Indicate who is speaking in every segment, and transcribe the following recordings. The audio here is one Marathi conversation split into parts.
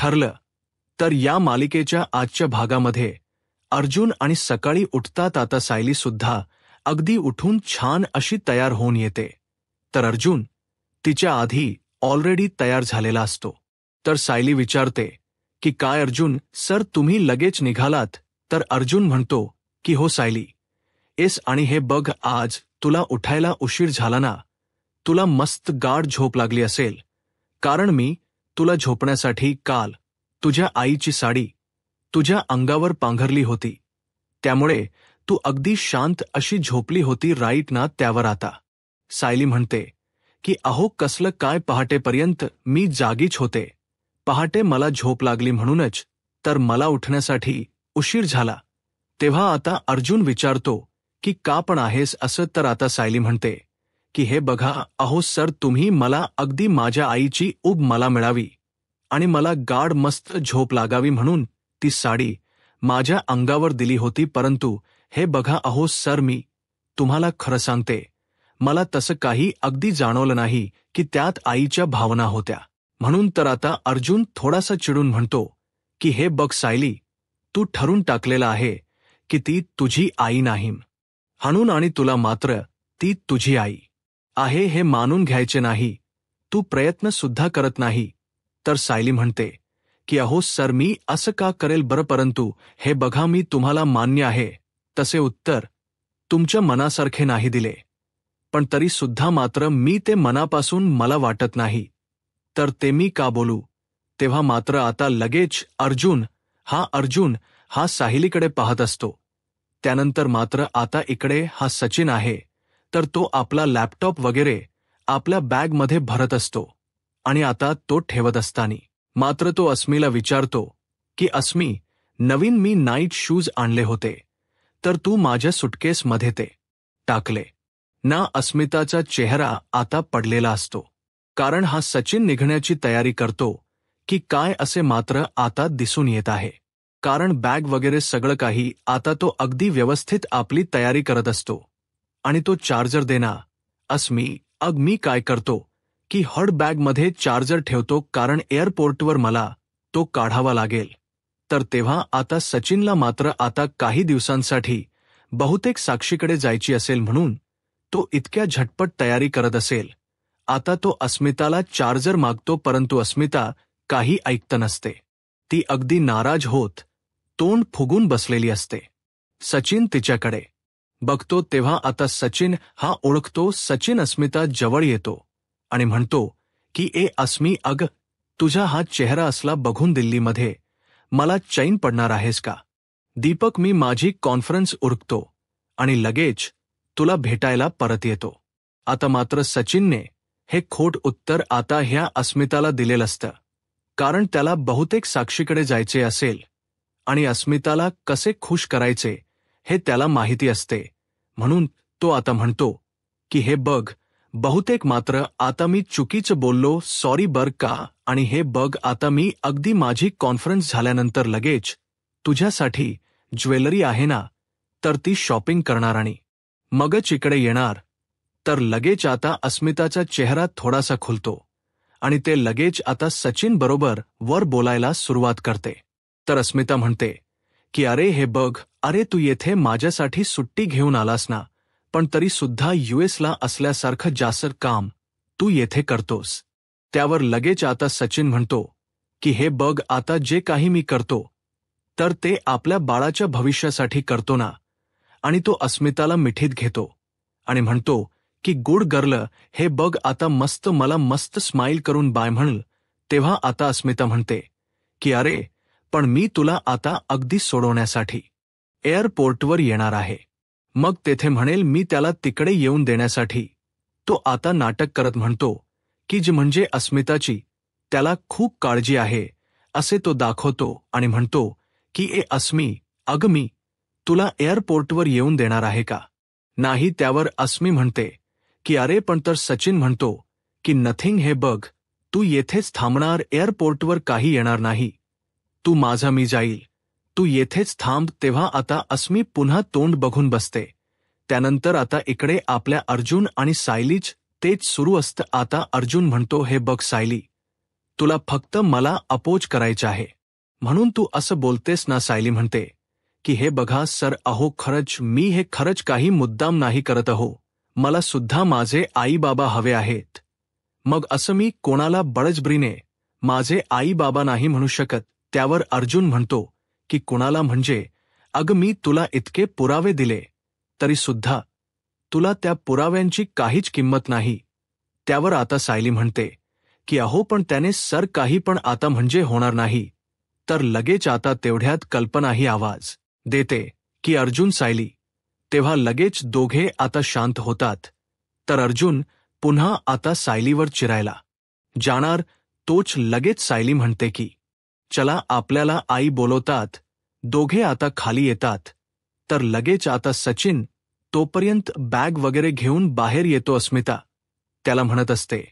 Speaker 1: ठरलं. तर या मालिकेच्या आजच्या भागामध्ये अर्जुन आणि सकाळी उठतात आता सायली सुद्धा अगदी उठून छान अशी तयार होऊन येते. तर अर्जुन तिच्या आधी ऑलरेडी तयार झालेला असतो. तर सायली विचारते की काय अर्जुन सर तुम्ही लगेच निघालात? तर अर्जुन म्हणतो की हो सायली एस आणि हे बघ आज तुला उठायला उशीर झाला ना. तुला मस्त गाढ झोप लागली असेल कारण मी तुला झोपण्यासाठी काल तुझ्या आईची साडी तुझ्या अंगावर पांघरली होती. त्यामुळे तू अगदी शांत अशी झोपली होती राईट ना. त्यावर आता सायली म्हणते की अहो कसलं काय पहाटेपर्यंत मी जागीच होते. पहाटे मला झोप लागली म्हणूनच तर मला उठण्यासाठी उशीर झाला. तेव्हा आता अर्जुन विचारतो की का पण आहेस असं? तर आता सायली म्हणते की हे बघा अहो सर तुम्ही मला अगदी माझ्या आईची ऊब मला मिळावी आणि मला गाढ मस्त झोप लागावी म्हणून ती साडी माझ्या अंगावर दिली होती. परंतु हे बघा अहो सर मी तुम्हाला खरं सांगते मला तसं काही अगदी जाणवलं नाही की त्यात आईच्या भावना होत्या म्हणून. तर आता अर्जुन थोडासा चिडून म्हणतो की हे बघ सायली तू ठरून टाकलेलं आहे की ती तुझी आई नाही म्हणून आणि तुला मात्र ती तुझी आई आहे हे मानून घ्यायचे नाही. तू प्रयत्न सुद्धा करत नाही. तर सायली म्हणते की अहो सर मी असं का करेल बरं? परंतु हे बघा मी तुम्हाला मान्य आहे तसे उत्तर तुमच्या मनासारखे नाही दिले पण तरी सुद्धा मात्र मी ते मनापासून मला वाटत नाही तर ते मी का बोलू? तेव्हा मात्र आता लगेच अर्जुन हा सायलीकडे पाहत असतो. त्यानंतर मात्र आता इकडे हा सचिन आहे तर तो आपला लॅपटॉप वगैरे आपल्या बॅगमध्ये भरत असतो आणि आता तो ठेवत असताना मात्र तो अस्मीला विचारतो की अस्मी नवीन मी नाईट शूज आणले होते तर तू माझ्या सुटकेसमध्ये ते टाकले ना? अस्मिताचा चेहरा आता पडलेला असतो कारण हा सचिन निघण्याची तयारी करतो की काय असे मात्र आता दिसून येत आहे. कारण बॅग वगैरे सगळं काही आता तो अगदी व्यवस्थित आपली तयारी करत असतो आणि तो चार्जर देना अस्मी मी काय करतो की हड बॅगमध्ये चार्जर ठेवतो कारण एअरपोर्टवर मला तो काढावा लागेल. तर तेव्हा आता सचिनला मात्र आता काही दिवसांसाठी बहुतेक साक्षीकडे जायची असेल म्हणून तो इतक्या झटपट तयारी करत असेल. आता तो अस्मिताला चार्जर मागतो परंतु अस्मिता काही ऐकत नसते. ती अगदी नाराज होत तोंड फुगून बसलेली असते. सचिन तिच्याकडे बघतो तेव्हा आता सचिन हा ओळखतो. सचिन अस्मिता जवळ येतो आणि म्हणतो की ए अस्मी अग तुझा हा चेहरा असला बघून दिल्लीमध्ये मला चैन पडणार आहेस का? दीपक मी माझी कॉन्फरन्स उरकतो आणि लगेच तुला भेटायला परत येतो. आता मात्र सचिनने हे खोट उत्तर आता ह्या अस्मिताला दिलेलं असतं कारण त्याला बहुतेक साक्षीकडे जायचे असेल आणि अस्मिताला कसे खुश करायचे हे त्याला माहिती असते. म्हणून तो आता म्हणतो की हे बघ बहुतेक मात्र आता मी चुकीचं बोललो सॉरी बर का. आणि हे बघ आता मी अगदी माझी कॉन्फरन्स झाल्यानंतर लगेच तुझ्यासाठी ज्वेलरी आहे ना तर ती शॉपिंग करणार आणि मगच इकडे येणार. तर लगेच आता अस्मिताचा चेहरा थोडासा खुलतो आणि ते लगेच आता सचिन बरोबर वर बोलायला सुरुवात करते. तर अस्मिता म्हणते की अरे हे बघ अरे तू येथे माझ्यासाठी सुट्टी घेऊन आलास ना पण तरी सुद्धा यूएसला असल्यासारखं जास्त काम तू येथे करतोस. त्यावर लगेच आता सचिन म्हणतो की हे बघ आता जे काही मी करतो तर ते आपल्या बाळाच्या भविष्यासाठी करतो ना. आणि तो अस्मिताला मिठीत घेतो आणि म्हणतो की गुड गर्ल हे बघ आता मस्त मला मस्त स्माईल करून बाय म्हण. तेव्हा आता अस्मिता म्हणते की अरे पण मी तुला आता अगदी सोडवण्यासाठी एअरपोर्टवर येणार आहे. मग तेथे म्हणेल मी त्याला तिकडे येऊन देण्यासाठी. तो आता नाटक करत म्हणतो की जी म्हणजे अस्मिताची त्याला खूप काळजी आहे असे तो दाखवतो आणि म्हणतो की ए अस्मी अग मी तुला एअरपोर्टवर येऊन देणार आहे का? नाही. त्यावर अस्मी म्हणते की अरे पण तर सचिन म्हणतो की नथिंग हे बघ तू येथेच थांबणार एअरपोर्टवर काही येणार नाही. तू माझा मी जाईल तू येथेच थांब. तेव्हा आता अस्मी पुन्हा तोंड बघून बसते. त्यानंतर आता इकडे आपल्या अर्जुन आणि सायलीच तेच सुरू असतं. आता अर्जुन म्हणतो हे बघ सायली तुला फक्त मला अपोज करायचं आहे म्हणून तू असं बोलतेस ना. सायली म्हणते की हे बघा सर, अहो खरंच मी हे खरंच काही मुद्दाम नाही करत अहो. मला सुद्धा माझे आई बाबा हवे आहेत. मग असं मी कोणाला बळजबरीने माझे आई बाबा नाही म्हणू शकत. त्यावर अर्जुन म्हणतो की कुणाला म्हणजे? अगं मी तुला इतके पुरावे दिले तरी सुद्धा तुला त्या पुराव्यांची काहीच किंमत नाही. त्यावर आता सायली म्हणते की अहो पण त्याने सर काही पण आता म्हणजे होणार नाही. तर लगेच आता तेवढ्यात कल्पनाही आवाज देते की अर्जुन सायली. तेव्हा लगेच दोघे आता शांत होतात. तर अर्जुन पुन्हा आता सायलीवर चिरायला जाणार तोच लगेच सायली म्हणते की चला आपल्याला आई बोलवतात. दोघे आता खाली येतात. तर लगेच आता सचिन तोपर्यंत बॅग वगैरे घेऊन बाहेर येतो. अस्मिता त्याला म्हणत असते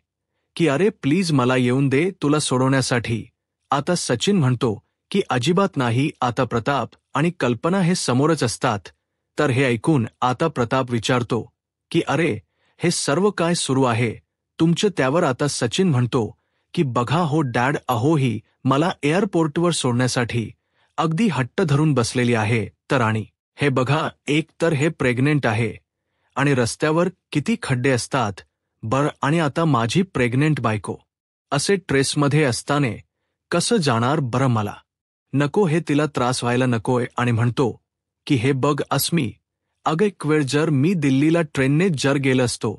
Speaker 1: की अरे प्लीज मला येऊन दे तुला सोडवण्यासाठी. आता सचिन म्हणतो की अजिबात नाही. आता प्रताप आणि कल्पना हे समोरच असतात. तर हे ऐकून आता प्रताप विचारतो की अरे हे सर्व काय सुरू आहे तुमचं? त्यावर आता सचिन म्हणतो की बघा हो डॅड, अहो ही मला एअरपोर्टवर सोडण्यासाठी अगदी हट्ट धरून बसलेली आहे. तर आणि हे बघा, एक तर हे प्रेग्नेंट आहे आणि रस्त्यावर किती खड्डे असतात बरं, आणि आता माझी प्रेग्नेंट बायको असे ट्रेसमध्ये असताना कसं जाणार बरं? मला नको हे, तिला त्रास व्हायला नकोय. आणि म्हणतो की हे बघ अस्मी, अगं एक वेळ जर मी दिल्लीला ट्रेनने जर गेलं असतो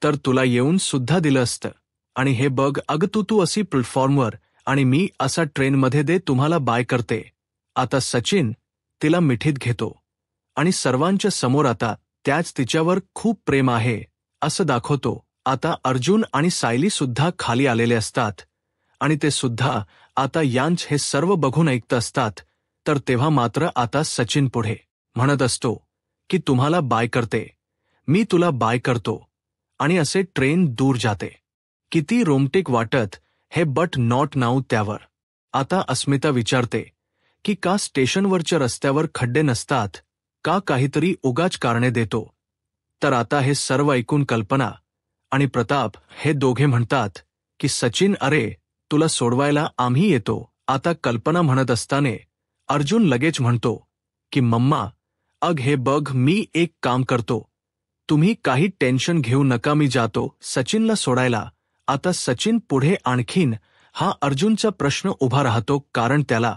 Speaker 1: तर तुला येऊन सुद्धा दिलं असतं. आणि हे बघ अगं तू अशी प्लॅटफॉर्मवर आणि मी असा ट्रेनमध्ये दे तुम्हाला बाय करते. आता सचिन तिला मिठीत घेतो आणि सर्वांच्या समोर आता त्याच तिच्यावर खूप प्रेम आहे असं दाखवतो. आता अर्जुन आणि सायली सुद्धा खाली आलेले असतात आणि ते सुद्धा आता यांच हे सर्व बघून ऐकत असतात. तर तेव्हा मात्र आता सचिन पुढे म्हणत असतो की तुम्हाला बाय करते, मी तुला बाय करतो. आणि असे ट्रेन दूर जाते. किती रोमॅन्टिक वाटत हे, बट नॉट नाऊ. त्यावर आता अस्मिता विचारते की का स्टेशनवरच्या रस्त्यावर खड्डे नसतात, का काहीतरी उगाच कारणे देतो. तर आता हे सर्व ऐकून कल्पना आणि प्रताप हे दोघे म्हणतात की सचिन अरे तुला सोडवायला आम्ही येतो. आता कल्पना म्हणत असताना अर्जुन लगेच म्हणतो की मम्मा अग हे बघ, मी एक काम करतो, तुम्ही काही टेन्शन घेऊ नका, मी जातो सचिनला सोडायला. आता सचिन पुढे आणखीन हा अर्जुनचा प्रश्न उभा राहतो, कारण त्याला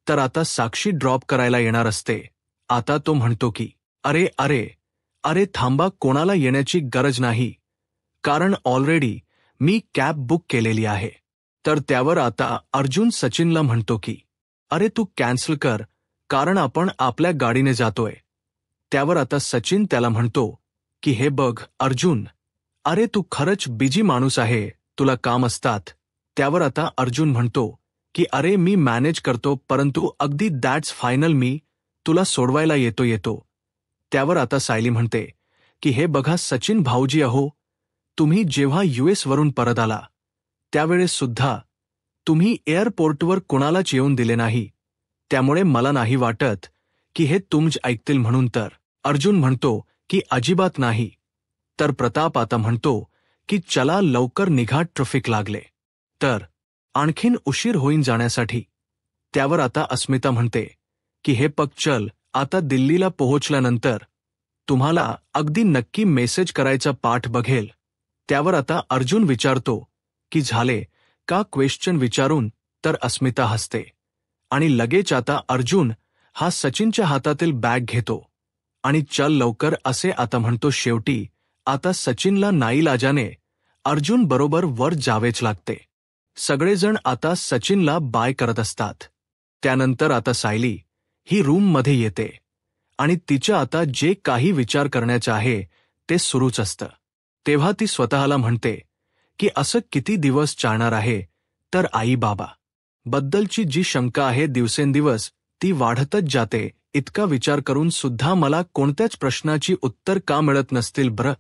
Speaker 1: तर आता साक्षी ड्रॉप करायला येणार असते. आता तो म्हणतो की अरे अरे अरे थांबा, कोणाला येण्याची गरज नाही, कारण ऑलरेडी मी कॅब बुक केलेली आहे. तर त्यावर आता अर्जुन सचिनला म्हणतो की अरे तू कॅन्सल कर, कारण आपण आपल्या गाडीने जातोय. त्यावर आता सचिन त्याला म्हणतो की हे बघ अर्जुन, अरे तू खरंच बिजी माणूस आहे, तुला काम असतात. त्यावर आता अर्जुन म्हणतो की अरे मी मॅनेज करतो, परंतु अगदी दॅट्स फायनल, मी तुला सोडवायला येतो. त्यावर आता सायली म्हणते की हे बघा सचिन भाऊजी, अहो तुम्ही जेव्हा US वरून परत आला त्यावेळेस सुद्धा तुम्ही एअरपोर्टवर कुणालाच येऊन दिले नाही, त्यामुळे मला नाही वाटत की हे तुमच ऐकतील म्हणून. तर अर्जुन म्हणतो की अजिबात नाही. तर प्रताप आता म्हणतो की चला लवकर निघा, ट्रॅफिक लागले तर आणखीन उशीर होईन जाण्यासाठी. त्यावर आता अस्मिता म्हणते की हे पग चल, आता दिल्लीला पोहोचल्यानंतर तुम्हाला अगदी नक्की मेसेज करायचा पाठ बघेल. त्यावर आता अर्जुन विचारतो की झाले का क्वेश्चन विचारून. तर अस्मिता हसते आणि लगेच आता अर्जुन हा सचिनच्या हातातील बॅग घेतो आणि चल लवकर असे आता म्हणतो. शेवटी आता सचिनला नाईलाजाने अर्जुन बरोबर वर जावेच लागते. सगळेजण आता सचिनला बाय करत असतात. त्यानंतर आता सायली ही रूममध्ये येते आणि तिचं आता जे काही विचार करण्याचं आहे ते सुरूच असतं. तेव्हा ती स्वतःला म्हणते की असं किती दिवस चालणार आहे. तर आई बाबा बद्दलची जी शंका आहे दिवसेंदिवस ती वाढतच जाते. इतका विचार करून सुद्धा मला कोणत्याच प्रश्नाची उत्तर का मिळत नसतील बरं.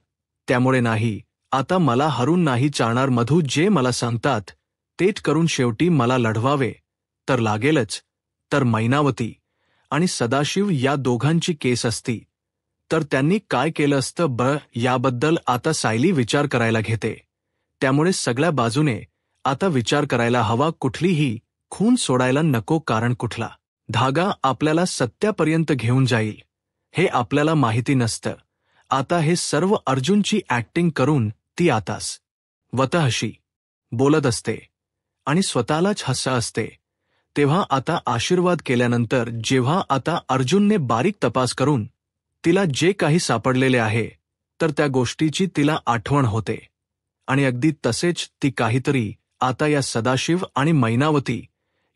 Speaker 1: त्यामुळे नाही, आता मला हरून नाही चालणार. मधू जे मला सांगतात तेच करून शेवटी मला लढवावे तर लागेलच. तर मैनावती आणि सदाशिव या दोघांची केस असती तर त्यांनी काय केलं असतं बरं, याबद्दल आता सायली विचार करायला घेते. त्यामुळे सगळ्या बाजूने आता विचार करायला हवा, कुठलीही खून सोडायला नको, कारण कुठला धागा आपल्याला सत्यापर्यंत घेऊन जाईल हे आपल्याला माहिती नसतं. आता हे सर्व अर्जुनची ऍक्टिंग करून ती आताच वतःशी बोलत असते आणि स्वतःलाच हसत असते. तेव्हा आता आशीर्वाद केल्यानंतर जेव्हा आता अर्जुनने बारीक तपास करून तिला जे काही सापडलेले आहे तर त्या गोष्टीची तिला आठवण होते. आणि अगदी तसेच ती काहीतरी आता या सदाशिव आणि मैनावती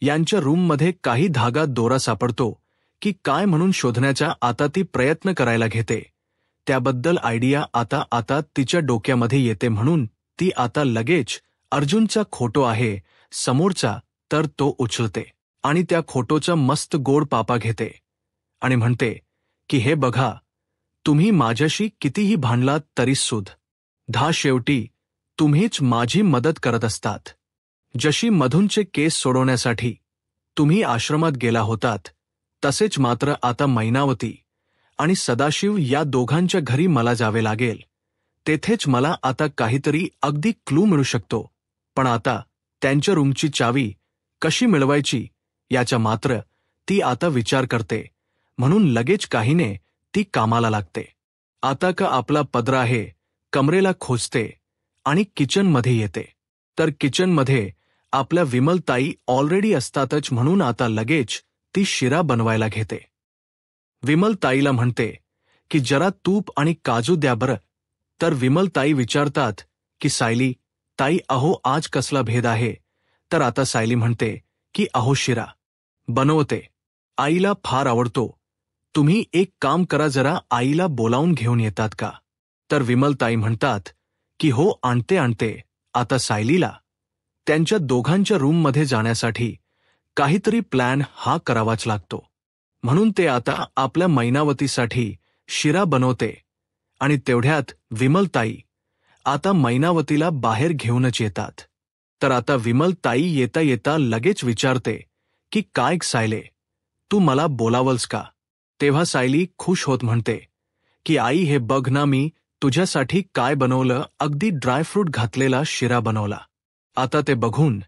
Speaker 1: यांच्या रूममध्ये काही धागा दोरा सापडतो की काय म्हणून शोधण्याचा आता ती प्रयत्न करायला घेते. त्याबद्दल आयडिया आता तिच्या डोक्यामध्ये येते, म्हणून ती आता लगेच अर्जुनचा खोटो आहे समोरचा तर तो उचलते आणि त्या खोटोचा मस्त गोड पापा घेते आणि म्हणते की हे बघा, तुम्ही माझ्याशी कितीही भांडलात तरी सुद्धा शेवटी तुम्हीच माझी मदत करत असतात. जशी मधूनचे केस सोडवण्यासाठी तुम्ही आश्रमात गेला होतात तसेच मात्र आता मैनावती आणि सदाशिव या दोघांच्या घरी मला जावे लागेल. तेथेच मला आता काहीतरी अगदी क्लू मिळू शकतो, पण आता त्यांच्या रूमची चावी कशी मिळवायची याचा मात्र ती आता विचार करते. म्हणून लगेच काहीने ती कामाला लागते. आता का आपला पदर आहे कमरेला खोचते आणि किचनमध्ये येते. तर किचनमध्ये आपल्या विमलताई ऑलरेडी असतातच, म्हणून आता लगेच ती शिरा बनवायला घेते. विमलताईला म्हणते की जरा तूप आणि काजू द्या बरं. तर विमलताई विचारतात की सायली ताई, अहो आज कसला भेद आहे. तर आता सायली म्हणते की अहो शिरा बनवते, आईला फार आवडतो. तुम्ही एक काम करा, जरा आईला बोलावून घेऊन येतात का. तर विमलताई म्हणतात की हो आणते. आता सायलीला त्यांच्या दोघांच्या रूममध्ये जाण्यासाठी काहीतरी प्लॅन हा करावाच लागतो. म्हणून ते आता आपल्या मैनावतीसाठी शिरा बनवते आणि तेवढ्यात विमलताई आता मैनावतीला बाहेर घेऊनच येतात. तर आता विमलताई येता येता लगेच विचारते की काय सायले, तू मला बोलावलस का. तेव्हा सायली खुश होत म्हणते की आई हे बघ ना, मी तुझ्यासाठी काय बनवलं, अगदी ड्रायफ्रूट घातलेला शिरा बनवला. आता ते बघून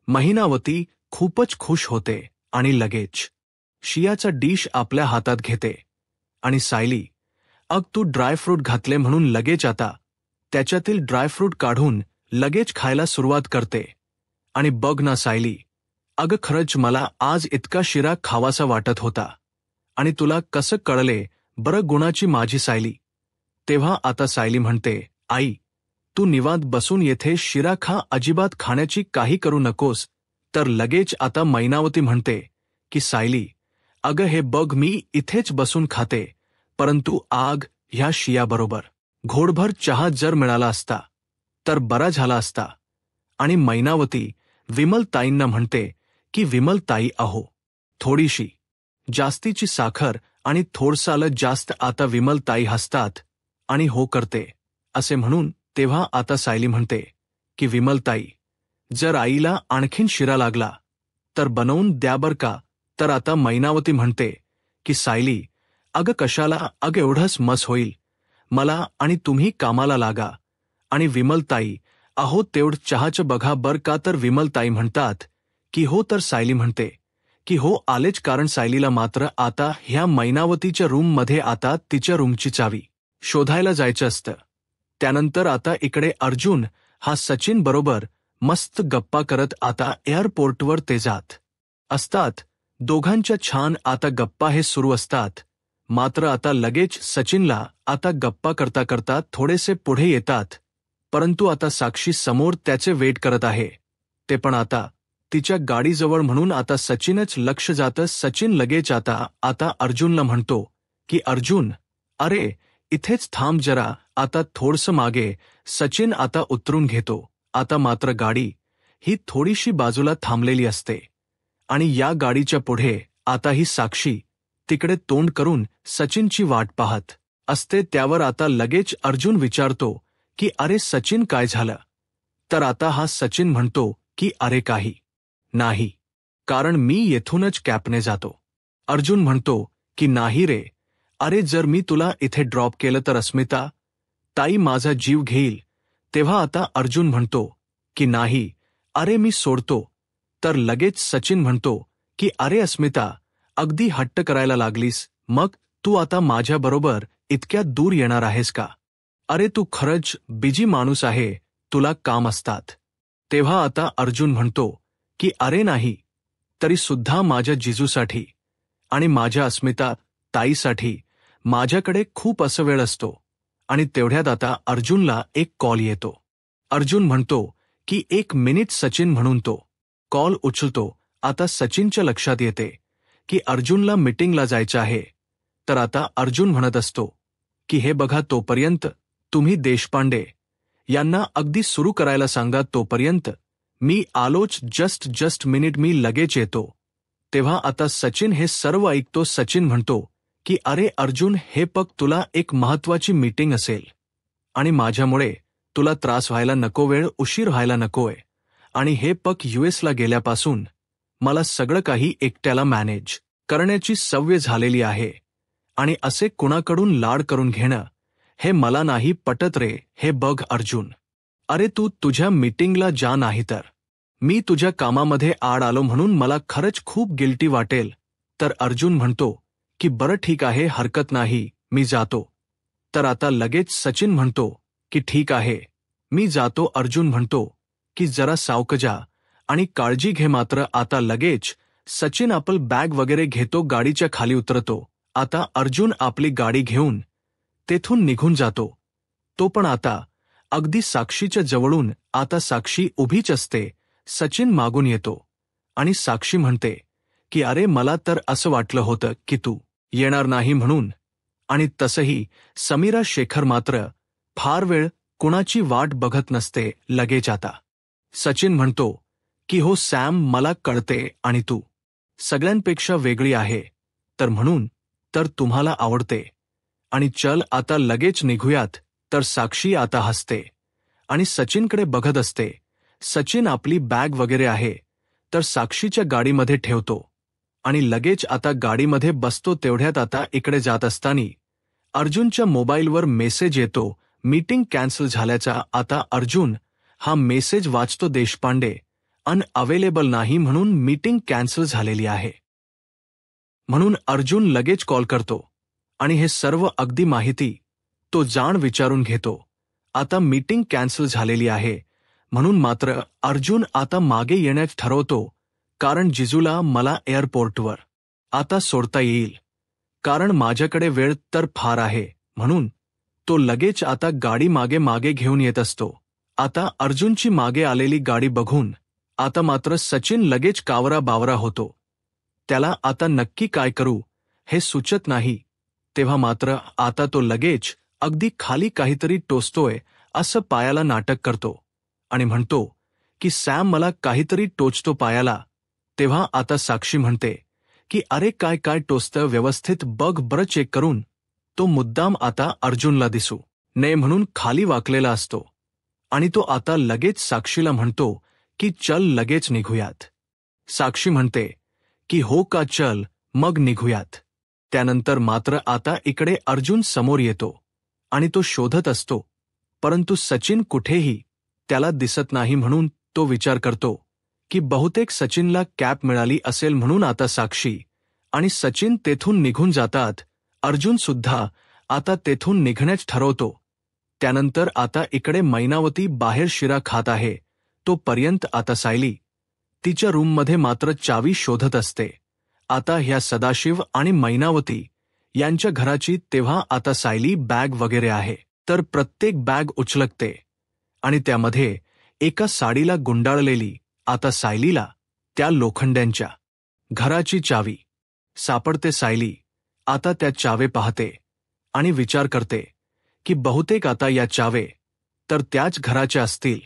Speaker 1: मैनावती खूपच खुश होते आणि लगेच शियाचा डिश आपल्या हातात घेते आणि सायली, अग तू ड्रायफ्रूट घातले म्हणून लगेच आता त्याच्यातील ड्रायफ्रूट काढून लगेच खायला सुरुवात करते. आणि बघ ना सायली, अगं खरंच मला आज इतका शिरा खावासा वाटत होता. आणि तुला कसं कळले बरं गुणाची माझी सायली. तेव्हा आता सायली म्हणते, आई तू निवांत बसून येथे शिरा खा, अजिबात खाण्याची काही करू नकोस. तर लगेच आता मैनावती म्हणते की सायली, अगं हे बघ मी इथेच बसून खाते, परंतु आग ह्या शियाबरोबर घोडभर चहा जर मिळाला असता तर बरा झाला असता. आणि मैनावती विमलताईंना म्हणते की विमलताई अहो थोडीशी जास्तीची साखर आणि थोडसालं जास्त. आता विमलताई हसतात आणि हो करते असे म्हणून. तेव्हा आता सायली म्हणते की विमलताई, जर आईला आणखीन शिरा लागला तर बनवून द्या बर का. तर आता मैनावती म्हणते की सायली, अगं कशाला, अगं एवढंच मस होईल मला आणि तुम्ही कामाला लागा. आणि विमलताई, अहो तेवढं चहाचं बघा बर का. तर विमलताई म्हणतात की हो. तर सायली म्हणते की हो आलेच, कारण सायलीला मात्र आता ह्या मैनावतीच्या रूममध्ये आता तिच्या रूमची चावी शोधायला जायचं असतं. त्यानंतर आता इकडे अर्जुन हा सचिन बरोबर मस्त गप्पा करत आता एअरपोर्टवर ते जात असतात. दोघांच्या छान आता गप्पा हे सुरू असतात. मात्र आता लगेच सचिनला आता गप्पा करता करता थोडेसे पुढे येतात, परंतु आता साक्षी समोर त्याचे वेट करत आहे. ते पण आता तिच्या गाडीजवळ, म्हणून आता सचिनच लक्ष जातं. सचिन लगेच आता अर्जुनला म्हणतो की अर्जुन, अरे इथेच थांब जरा, आता थोडसं मागे. सचिन आता उतरून घेतो. आता मात्र गाडी ही थोडीशी बाजूला थांबलेली असते आणि या गाडीच्या पुढे आता ही साक्षी तिकडे तोंड करून सचिनची वाट पाहत असते. त्यावर आता लगेच अर्जुन विचारतो की अरे सचिन काय झालं. तर आता हा सचिन म्हणतो की अरे काही नाही, कारण मी येथूनच कॅपने जातो. अर्जुन म्हणतो की नाही रे, अरे जर मी तुला इथे ड्रॉप केलं तर अस्मिता ताई माझा जीव घेईल. तेव्हा आता अर्जुन म्हणतो की नाही, अरे मी सोडतो, तर लगेच सचिन म्हणतो की अरे अस्मिता, अगदी हट्ट करायला लागलीस, मग तू आता माझ्याबरोबर इतक्या दूर येणार आहेस का? अरे तू खरंच बिजी माणूस आहे, तुला काम असतात. तेव्हा आता अर्जुन म्हणतो की अरे नाही, तरी सुद्धा माझ्या जिजूसाठी आणि माझ्या अस्मिता ताईसाठी माझ्याकडे खूप असं वेळ असतो. आणि तेवढ्यात आता अर्जुनला एक कॉल येतो. अर्जुन म्हणतो की 1 मिनिट सचिन म्हणून तो कॉल उचलतो. आता सचिनच्या लक्षात येते की अर्जुनला मीटिंगला जायचं आहे. तर आता अर्जुन म्हणत असतो की हे बघा, तोपर्यंत तुम्ही देशपांडे यांना अगदी सुरू करायला सांगा, तोपर्यंत मी आलोच, जस्ट मिनिट, मी लगेच येतो. तेव्हा आता सचिन हे सर्व ऐकतो. सचिन म्हणतो की अरे अर्जुन, हे बघ, तुला एक महत्वाची मीटिंग असेल आणि माझ्यामुळे तुला त्रास व्हायला नको, वेळ उशीर व्हायला नकोय. आणि हे बघ, यूएसला गेल्यापासून मला सगळं काही एकट्याला मॅनेज करण्याची सवय झालेली आहे आणि असे कुणाकडून लाड करून घेणं हे मला नाही पटत रे. हे बघ अर्जुन, अरे तू तुझ्या मीटिंगला जा, नाही तर मी तुझ्या कामामध्ये आड आलो म्हणून मला खरंच खूप गिल्टी वाटेल. तर अर्जुन म्हणतो की बरं ठीक आहे, हरकत नाही, मी जातो. तर आता लगेच सचिन म्हणतो की ठीक आहे, मी जातो. अर्जुन म्हणतो की जरा सावकाश आणि काळजी घे मात्र. आता लगेच सचिन आपली बॅग वगैरे घेतो, गाडीच्या खाली उतरतो. आता अर्जुन आपली गाडी घेऊन तेथून निघून जातो. तो पण आता अगदी साक्षीच्या जवळून. आता साक्षी उभीच असते. सचिन मागून येतो आणि साक्षी म्हणते की अरे मला तर असं वाटलं होतं की तू येणार नाही म्हणून. आणि तसंही समीरा शेखर मात्र फार वेळ कुणाची वाट बघत नसते. लगेच आता सचिन म्हणतो की हो सॅम, मला कळते आणि तू सगळ्यांपेक्षा वेगळी आहे, तर म्हणून तर तुम्हाला आवडते. आणि चल आता लगेच निघूयात. तर साक्षी आता हसते आणि सचिनकडे बघत असते. सचिन आपली बॅग वगैरे आहे तर साक्षीच्या गाडीमध्ये ठेवतो आणि लगेच आता गाडीमध्ये बसतो. तेवढ्यात आता इकडे जात असताना अर्जुनच्या मोबाईलवर मेसेज येतो, मीटिंग कॅन्सल झाल्याचा. आता अर्जुन हा मेसेज वाचतो, देशपांडे अनअवेलेबल नाही म्हणून मीटिंग कॅन्सल झालेली आहे. म्हणून अर्जुन लगेच कॉल करतो आणि हे सर्व अगदी माहिती तो जाण विचारून घेतो. आता मीटिंग कॅन्सल झालेली आहे म्हणून मात्र अर्जुन आता मागे येण्यास ठरवतो, कारण जिजूला मला एअरपोर्टवर आता सोडता येईल, कारण माझ्याकडे वेळ तर फार आहे. म्हणून तो लगेच आता गाडी मागे घेऊन येत असतो. आता अर्जुनची मागे आलेली गाडी बघून आता मात्र सचिन लगेच कावरा-बावरा होतो. त्याला आता नक्की काय करू हे सुचत नाही. तेव्हा मात्र आता तो लगेच अगदी खाली काहीतरी टोचतोय असं पायाला नाटक करतो आणि म्हणतो की सॅम, मला काहीतरी टोचतो पायाला. तेव्हा आता साक्षी म्हणते की अरे काय टोचतं, व्यवस्थित बघ बरं, चेक करून. तो मुद्दाम आता अर्जुनला दिसू नये म्हणून खाली वाकलेला असतो आणि तो आता लगेच साक्षीला म्हणतो की चल लगेच निघूयात. साक्षी म्हणते की हो का, चल मग निघूयात. त्यानंतर मात्र आता इकडे अर्जुन समोर येतो आणि तो शोधत असतो, परंतु सचिन कुठेही त्याला दिसत नाही. म्हणून तो विचार करतो की बहुतेक सचिनला कॅप मिळाली असेल. म्हणून आता साक्षी आणि सचिन तेथून निघून जातात. अर्जुन सुद्धा आता तेथून निघण्यास ठरवतो. त्यानंतर आता इकडे मैनावती बाहेर शिरा खात आहे. तोपर्यंत आता सायली तिच्या रूममध्ये मात्र चावी शोधत असते. आता ह्या सदाशिव आणि मैनावती यांच्या घराची. तेव्हा आता सायली बॅग वगैरे आहे तर प्रत्येक बॅग उचलकते आणि त्यामध्ये एका साडीला गुंडाळलेली आता सायलीला त्या लोखंड्यांच्या घराची चावी सापडते. सायली आता त्या चावे पाहते आणि विचार करते की बहुतेक आता या चावे तर त्याच घराच्या असतील.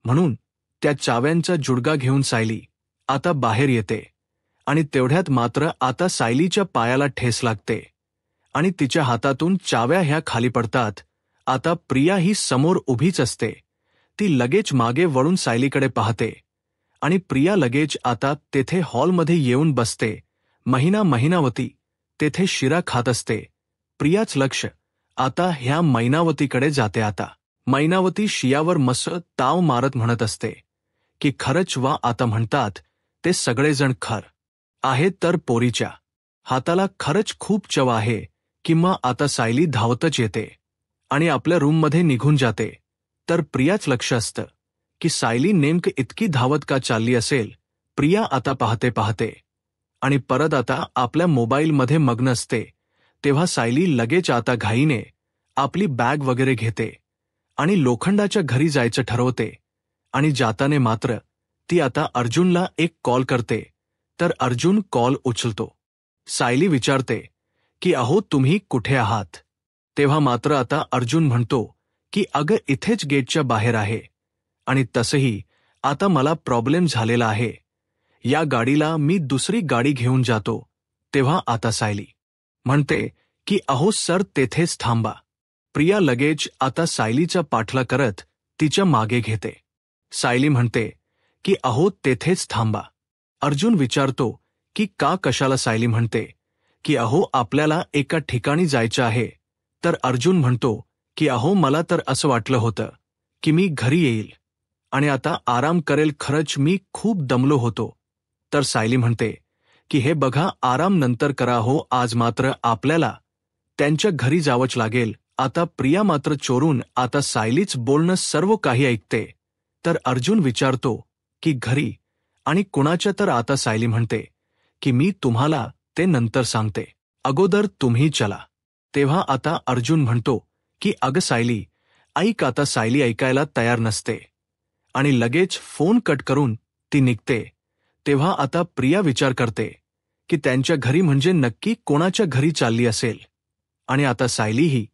Speaker 1: म्हणून त्या चाव्यांचा जुडगा घेऊन सायली आता बाहेर येते आणि तेवढ्यात मात्र आता सायलीच्या पायाला ठेस लागते आणि तिच्या हातातून चाव्या ह्या खाली पडतात. आता प्रिया ही समोर उभीच असते. ती लगेच मागे वळून सायलीकडे पाहते आणि प्रिया लगेच आता तेथे हॉलमध्ये येऊन बसते. मैनावती तेथे शिरा खात असते. प्रियाच लक्ष आता ह्या मैनावतीकडे जाते. आता मैनावती शियावर मस्त ताव मारत म्हणत असते की खरंच वा आता म्हणतात ते सगळेजण खर आहेत तर पोरीच्या हाताला खरंच खूप चव आहे किंवा आता सायली धावतच येते आणि आपल्या रूममध्ये निघून जाते. तर प्रियाच लक्ष असतं की सायली नेमकं इतकी धावत का चालली असेल. प्रिया आता पाहते पाहते आणि परत आता आपल्या मोबाईलमध्ये मग्न असते. तेव्हा सायली लगेच आता घाईने आपली बॅग वगैरे घेते आणि लोखंडाच्या घरी जायचं ठरवते. आणि जाताने मात्र ती आता अर्जुनला एक कॉल करते. तर अर्जुन कॉल उचलतो. सायली विचारते की अहो तुम्ही कुठे आहात. तेव्हा मात्र आता अर्जुन म्हणतो की अगं इथेच गेटच्या बाहेर आहे आणि तसंही आता मला प्रॉब्लेम झालेला आहे. या गाडीला मी दुसरी गाडी घेऊन जातो. तेव्हा आता सायली म्हणते की अहो सर तेथेच थांबा. प्रिया लगेच आता सायलीचा पाठला करत तिच्या मागे घेते. सायली म्हणते की अहो तेथेच थांबा. अर्जुन विचारतो की का कशाला. सायली म्हणते की अहो आपल्याला एका ठिकाणी जायचं आहे. तर अर्जुन म्हणतो की अहो मला तर असं वाटलं होतं की मी घरी येईल आणि आता आराम करेल. खरंच मी खूप दमलो होतो. तर सायली म्हणते की हे बघा आराम नंतर करा हो, आज मात्र आपल्याला त्यांच्या घरी जावंच लागेल. आता प्रिया मात्र चोरून आता सायलीच बोलणं सर्व काही ऐकते. तर अर्जुन विचारतो की घरी आणि कुणाच्या. तर आता सायली म्हणते की मी तुम्हाला ते नंतर सांगते, अगोदर तुम्ही चला. तेव्हा आता अर्जुन म्हणतो की अगं सायली ऐक. आता सायली ऐकायला तयार नसते आणि लगेच फोन कट करून ती निघते. तेव्हा आता प्रिया विचार करते की त्यांच्या घरी म्हणजे नक्की कोणाच्या घरी चालली असेल. आणि आता सायलीही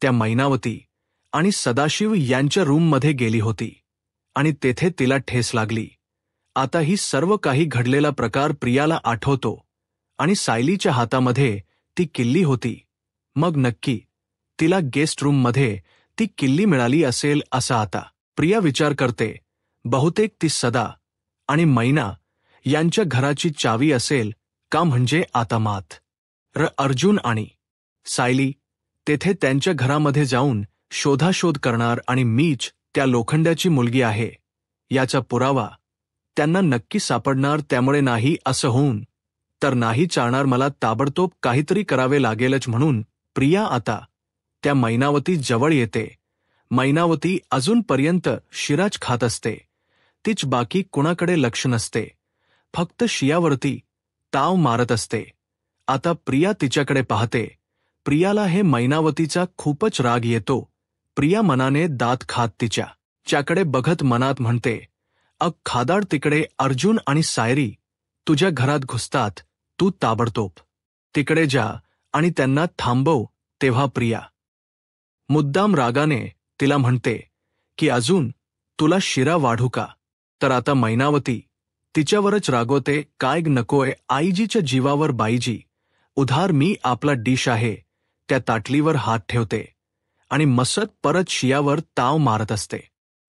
Speaker 1: त्या मैनावती आणि सदाशिव यांच्या रूममध्ये गेली होती आणि तेथे तिला ठेस लागली. आता ही सर्व काही घडलेला प्रकार प्रियाला आठवतो आणि सायलीच्या हातामध्ये ती किल्ली होती. मग नक्की तिला गेस्ट रूममध्ये ती किल्ली मिळाली असेल असा आता प्रिया विचार करते. बहुतेक ती सदा आणि मैना यांच्या घराची चावी असेल का. म्हणजे आता मात्र अर्जुन आणि सायली तेथे त्यांच्या घरामध्ये जाऊन शोधाशोध करणार आणि मीच त्या लोखंडाची मुलगी आहे याचा पुरावा त्यांना नक्की सापडणार. त्यामुळे नाही असं होऊन तर नाही चालणार. मला ताबडतोब काहीतरी करावे लागेलच. म्हणून प्रिया आता त्या मैनावती जवळ येते. मैनावती अजूनपर्यंत शिराच खात असते. तीच बाकी कुणाकडे लक्ष नसते. फक्त शियावरती ताव मारत असते. आता प्रिया तिच्याकडे पाहते. प्रियाला हे मैनावतीचा खूपच राग येतो. प्रिया मनाने दात खात तिच्याकडे बघत मनात म्हणते, अग खादाड तिकडे अर्जुन आणि सायरी तुझ्या घरात घुसतात. तू ताबडतोब तिकडे जा आणि त्यांना थांबव. तेव्हा प्रिया मुद्दाम रागाने तिला म्हणते की अजून तुला शिरा वाढू का. तर आता मैनावती तिच्यावरच रागवते. काय नकोय आईजीच्या जीवावर बाईजी. उधार मी आपला डिश आहे त्या ताटलीवर हात ठेवते आणि मसत परत शियावर ताव मारत असते.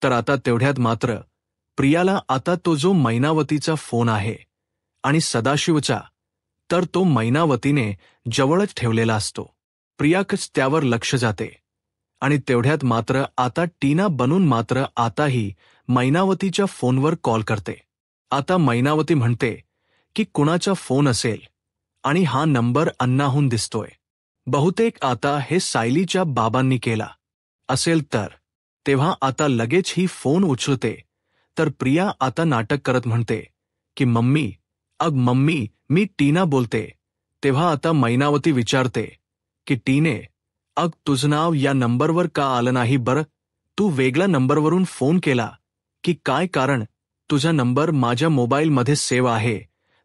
Speaker 1: तर आता तेवढ्यात मात्र प्रियाला आता तो जो मैनावतीचा फोन आहे आणि सदाशिवचा तर तो मैनावतीने जवळच ठेवलेला असतो. प्रियाकच त्यावर लक्ष जाते आणि तेवढ्यात मात्र आता टीना बनून मात्र आताही मैनावतीच्या फोनवर कॉल करते. आता मैनावती म्हणते की कुणाचा फोन असेल आणि हा नंबर अन्नाहून दिसतोय. बहुतेक आता हे सायलीच्या बाबांनी केला असेल तर. तेव्हा आता लगेच ही फोन उचलते. तर प्रिया आता नाटक करत म्हणते की मम्मी, अग मम्मी मी टीना बोलते. तेव्हा आता मैनावती विचारते की टीने, अग तुझं नाव या नंबरवर का आलं नाही बरं. तू वेगळ्या नंबरवरून फोन केला की काय. कारण तुझा नंबर माझ्या मोबाईलमध्ये सेव्ह आहे.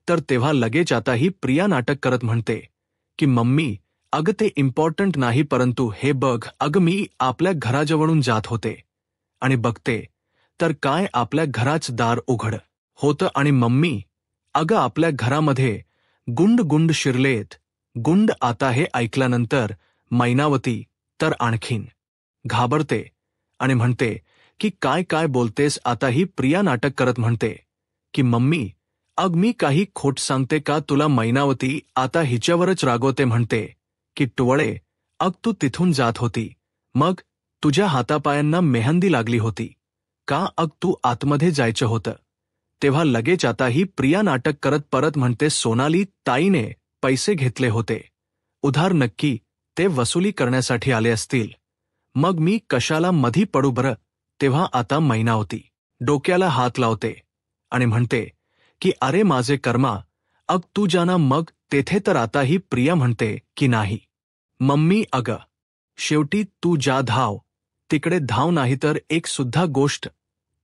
Speaker 1: तर तेव्हा लगेच आता ही प्रिया नाटक करत म्हणते की मम्मी अगं ते इम्पॉर्टंट नाही, परंतु हे बघ अगं मी आपल्या घराजवळून जात होते आणि बघते तर काय आपल्या घराच दार उघड होतं आणि मम्मी अगं आपल्या घरामध्ये गुंड गुंड शिरलेत. गुंड. आता हे ऐकल्यानंतर मैनावती तर आणखीन घाबरते आणि म्हणते की काय काय बोलतेस. आता ही प्रिया नाटक करत म्हणते की मम्मी अग मी काही खोट सांगते का तुला. मैनावती आता हिच्यावरच रागवते. म्हणते की टवळे अग तू तिथून जात होती मग तुझ्या हातापायांना मेहंदी लागली होती का. अग तू आतमध्ये जायचं होतं तेव्हा लगेच आता ही प्रिया नाटक करत परत म्हणते, सोनाली ताईने पैसे घेतले होते उधार, नक्की ते वसुली करण्यासाठी आले असतील, मग मी कशाला मधी पडू बरं. तेव्हा आता मैनावती डोक्याला हात लावते आणि म्हणते की अरे माझे कर्मा, अग तू जाना. मग तेथे तर आता ही प्रिया म्हणते की नाही मम्मी, अगं शेवटी तू जा, धाव तिकडे धाव, नाही तर एक सुद्धा गोष्ट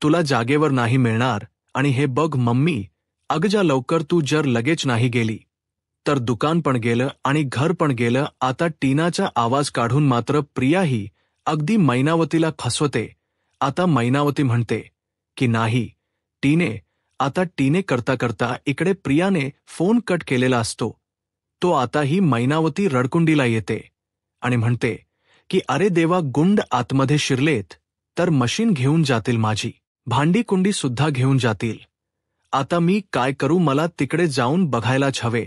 Speaker 1: तुला जागेवर नाही मिळणार. आणि हे बघ मम्मी, अग जा लवकर, तू जर लगेच नाही गेली तर दुकान पण गेलं आणि घर पण गेलं. आता टीनाचा आवाज काढून मात्र प्रियाही अगदी मैनावतीला फसवते. आता मैनावती म्हणते की नाही टीने. आता टीने करता करता इकडे प्रियाने फोन कट केलेला असतो. तो आता ही मैनावती रडकुंडीला येते आणि म्हणते की अरे देवा, गुंड आतमध्ये शिरलेत तर मशीन घेऊन जातील माझी, भांडी कुंडी सुद्धा घेऊन जातील. आता मी काय करू, मला तिकडे जाऊन बघायलाच हवे.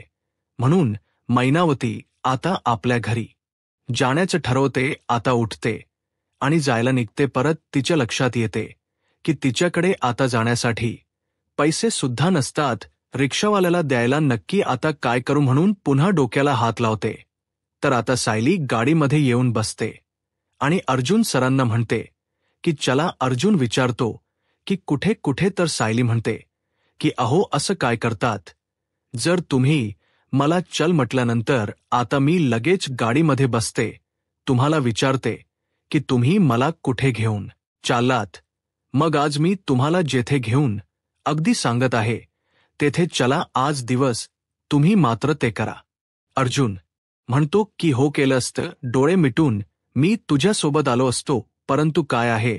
Speaker 1: म्हणून मैनावती आता आपल्या घरी जाण्याचं ठरवते. आता उठते आणि जायला निघते. परत तिच्या लक्षात येते की तिच्याकडे आता जाण्यासाठी पैसे सुद्धा नसतात, रिक्षावाल्याला द्यायला. नक्की आता काय करू म्हणून पुन्हा डोक्याला हात लावते. तर आता सायली गाडीमध्ये येऊन बसते आणि अर्जुन सरांना म्हणते की चला. अर्जुन विचारतो की कुठे कुठे, तर सायली म्हणते की अहो असं काय करतात, जर तुम्ही मला चल म्हटल्यानंतर आता मी लगेच गाडीमध्ये बसते. तुम्हाला विचारते की तुम्ही मला कुठे घेऊन चाललात, मग आज मी तुम्हाला जेथे घेऊन अगदी सांगत आहे तेथे चला. आज दिवस तुम्ही मात्र ते करा. अर्जुन म्हणतो की हो, केलं असतं डोळे मिटून मी तुझ्यासोबत आलो असतो, परंतु काय आहे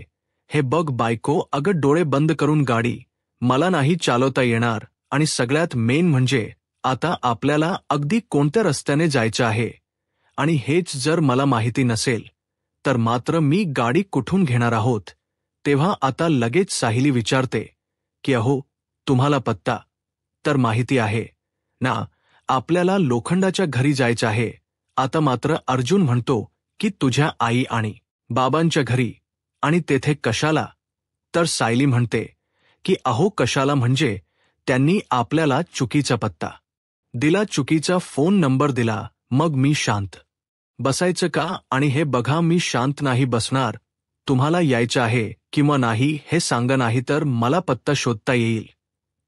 Speaker 1: हे बघ बायको, अगं डोळे बंद करून गाडी मला नाही चालवता येणार. आणि सगळ्यात मेन म्हणजे आता आपल्याला अगदी कोणत्या रस्त्याने जायचं आहे आणि हेच जर मला माहिती नसेल तर मात्र मी गाडी कुठून घेणार आहोत. तेव्हा आता लगेच सायली विचारते की अहो तुम्हाला पत्ता तर माहिती आहे ना, आपल्याला लोखंडाच्या घरी जायचं आहे. आता मात्र अर्जुन म्हणतो की तुझ्या आई आणि बाबांच्या घरी. आणि तेथे कशाला, तर सायली म्हणते की अहो कशाला म्हणजे त्यांनी आपल्याला चुकीचा पत्ता दिला, चुकीचा फोन नंबर दिला. मग मी शांत बसायचं का. आणि हे बघा, मी शांत नाही बसणार. तुम्हाला यायचं आहे किंवा नाही हे सांगा, नाही तर मला पत्ता शोधता येईल.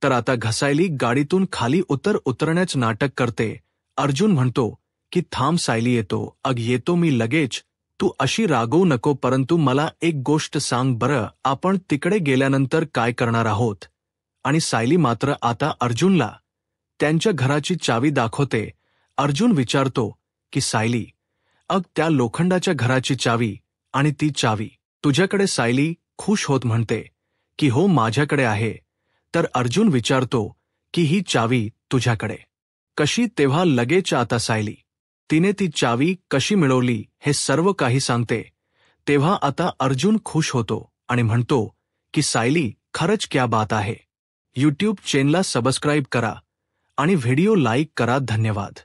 Speaker 1: तर आता घसायली गाडीतून खाली उतरण्याचं नाटक करते. अर्जुन म्हणतो की थांब सायली, येतो. अग येतो मी लगेच, तू अशी रागवू नको. परंतु मला एक गोष्ट सांग बरं, आपण तिकडे गेल्यानंतर काय करणार आहोत. आणि सायली मात्र आता अर्जुनला त्यांच्या घराची चावी दाखवते. अर्जुन विचारतो की सायली, अग त्या लोखंडाच्या घराची चावी, आणि ती चावी तुझ्याकडे. सायली खुश होत म्हणते की हो माझ्याकडे आहे. तर अर्जुन विचारतो की ही चावी तुझ्याकडे कशी. तेव्हा लगेच आता सायली तिने ती चावी कशी मिळवली हे सर्व काही सांगते. तेव्हा आता अर्जुन खुश होतो आणि म्हणतो की सायली खरंच क्या बात आहे. यूट्यूब चॅनलला सबस्क्राईब करा आणि व्हिडिओ लाईक करा. धन्यवाद.